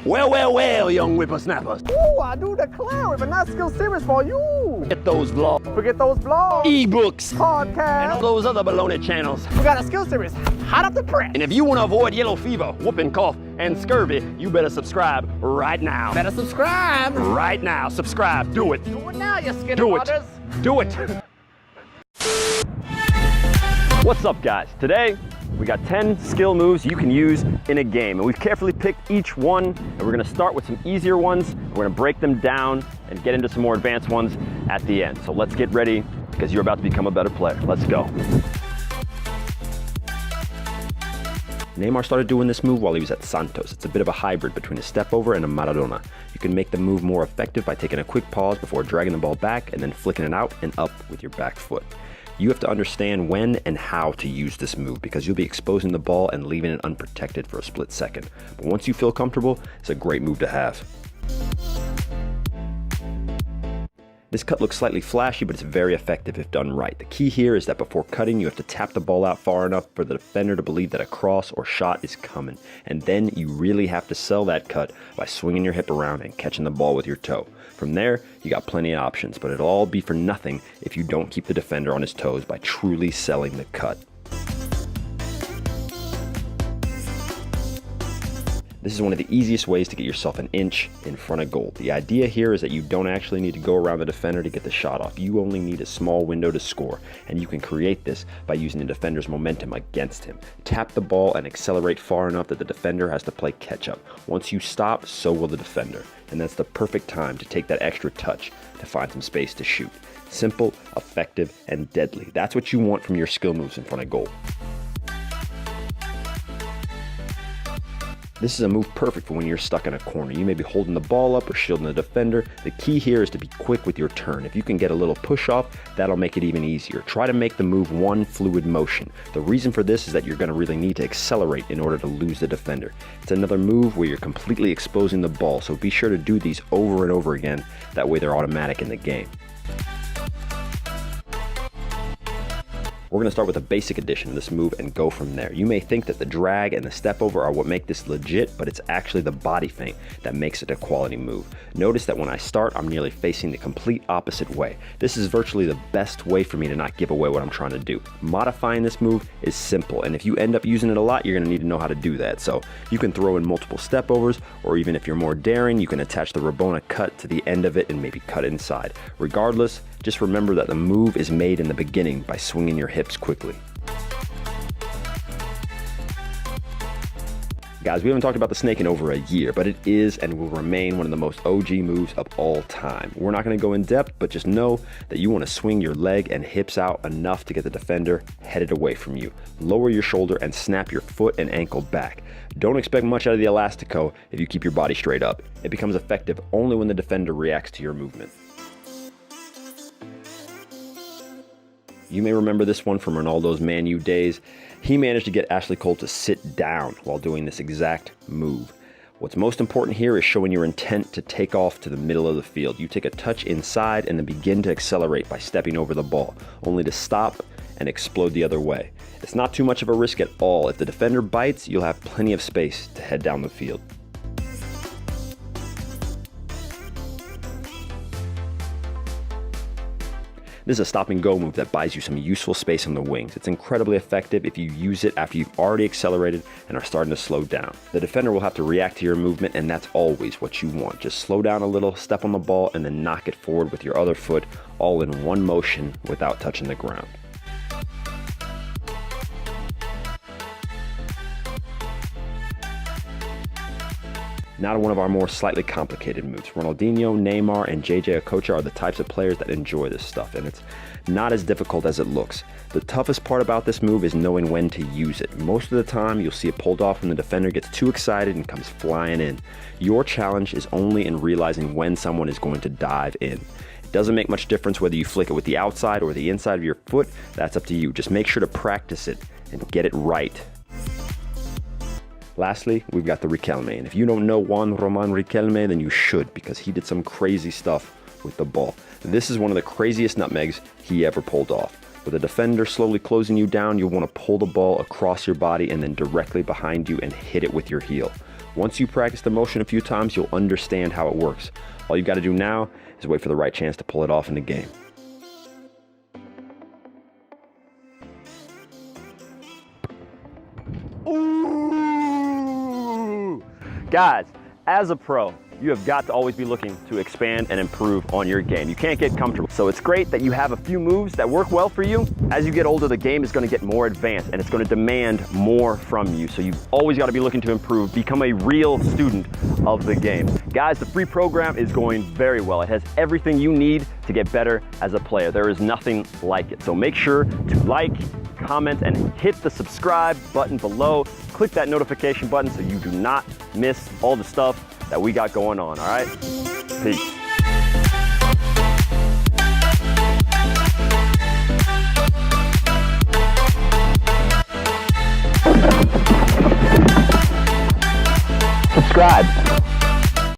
Well, young whippersnappers. Ooh, I do declare it, but not skill series for you. Get those vlogs, Forget those blogs, ebooks, and all podcasts. those other baloney channels. We got a skill series hot up the press. And if you want to avoid yellow fever, whooping cough, and scurvy, you better subscribe right now. Better subscribe. Right now, subscribe. Do it. Do it now, you skinny Do it. butters. Do it. What's up, guys? Today, we got 10 skill moves you can use in a game, and we've carefully picked each one, and we're gonna start with some easier ones. We're gonna break them down and get into some more advanced ones at the end. So let's get ready, because you're about to become a better player. Let's go. Neymar started doing this move while he was at Santos. It's a bit of a hybrid between a step over and a Maradona. You can make the move more effective by taking a quick pause before dragging the ball back and then flicking it out and up with your back foot. You have to understand when and how to use this move because you'll be exposing the ball and leaving it unprotected for a split second. But once you feel comfortable, it's a great move to have. This cut looks slightly flashy, but it's very effective if done right. The key here is that before cutting, you have to tap the ball out far enough for the defender to believe that a cross or shot is coming. And then you really have to sell that cut by swinging your hip around and catching the ball with your toe. From there, you got plenty of options, but it'll all be for nothing if you don't keep the defender on his toes by truly selling the cut. This is one of the easiest ways to get yourself an inch in front of goal. The idea here is that you don't actually need to go around the defender to get the shot off. You only need a small window to score, and you can create this by using the defender's momentum against him. Tap the ball and accelerate far enough that the defender has to play catch up. Once you stop, so will the defender. And that's the perfect time to take that extra touch to find some space to shoot. Simple, effective, and deadly. That's what you want from your skill moves in front of goal. This is a move perfect for when you're stuck in a corner. You may be holding the ball up or shielding the defender. The key here is to be quick with your turn. If you can get a little push off, that'll make it even easier. Try to make the move one fluid motion. The reason for this is that you're going to really need to accelerate in order to lose the defender. It's another move where you're completely exposing the ball, so be sure to do these over and over again. That way they're automatic in the game. We're going to start with a basic edition of this move and go from there. You may think that the drag and the step over are what make this legit, but it's actually the body feint that makes it a quality move. Notice that when I start, I'm nearly facing the complete opposite way. This is virtually the best way for me to not give away what I'm trying to do. Modifying this move is simple, and if you end up using it a lot, you're going to need to know how to do that. So you can throw in multiple step overs, or even if you're more daring, you can attach the Rabona cut to the end of it and maybe cut inside. Regardless, just remember that the move is made in the beginning by swinging your hips quickly. Guys, we haven't talked about the snake in over a year, but it is and will remain one of the most OG moves of all time. We're not going to go in depth, but just know that you want to swing your leg and hips out enough to get the defender headed away from you. Lower your shoulder and snap your foot and ankle back. Don't expect much out of the elastico if you keep your body straight up. It becomes effective only when the defender reacts to your movement. You may remember this one from Ronaldo's Man U days. He managed to get Ashley Cole to sit down while doing this exact move. What's most important here is showing your intent to take off to the middle of the field. You take a touch inside and then begin to accelerate by stepping over the ball, only to stop and explode the other way. It's not too much of a risk at all. If the defender bites, you'll have plenty of space to head down the field. This is a stop and go move that buys you some useful space on the wings. It's incredibly effective if you use it after you've already accelerated and are starting to slow down. The defender will have to react to your movement, and that's always what you want. Just slow down a little, step on the ball, and then knock it forward with your other foot, all in one motion without touching the ground. Now to one of our more slightly complicated moves. Ronaldinho, Neymar, and JJ Okocha are the types of players that enjoy this stuff, and it's not as difficult as it looks. The toughest part about this move is knowing when to use it. Most of the time, you'll see it pulled off when the defender gets too excited and comes flying in. Your challenge is only in realizing when someone is going to dive in. It doesn't make much difference whether you flick it with the outside or the inside of your foot. That's up to you. Just make sure to practice it and get it right. Lastly, we've got the Riquelme, and if you don't know Juan Roman Riquelme, then you should, because he did some crazy stuff with the ball. This is one of the craziest nutmegs he ever pulled off. With a defender slowly closing you down, you'll want to pull the ball across your body and then directly behind you and hit it with your heel. Once you practice the motion a few times, you'll understand how it works. All you got to do now is wait for the right chance to pull it off in the game. Ooh! Guys, as a pro, you have got to always be looking to expand and improve on your game. You can't get comfortable. So it's great that you have a few moves that work well for you. As you get older, the game is going to get more advanced and it's going to demand more from you. So you've always got to be looking to improve, become a real student of the game. Guys, the free program is going very well. It has everything you need to get better as a player. There is nothing like it. So make sure to like, comment, and hit the subscribe button below. Click that notification button so you do not miss all the stuff that we got going on, all right? Peace. Subscribe.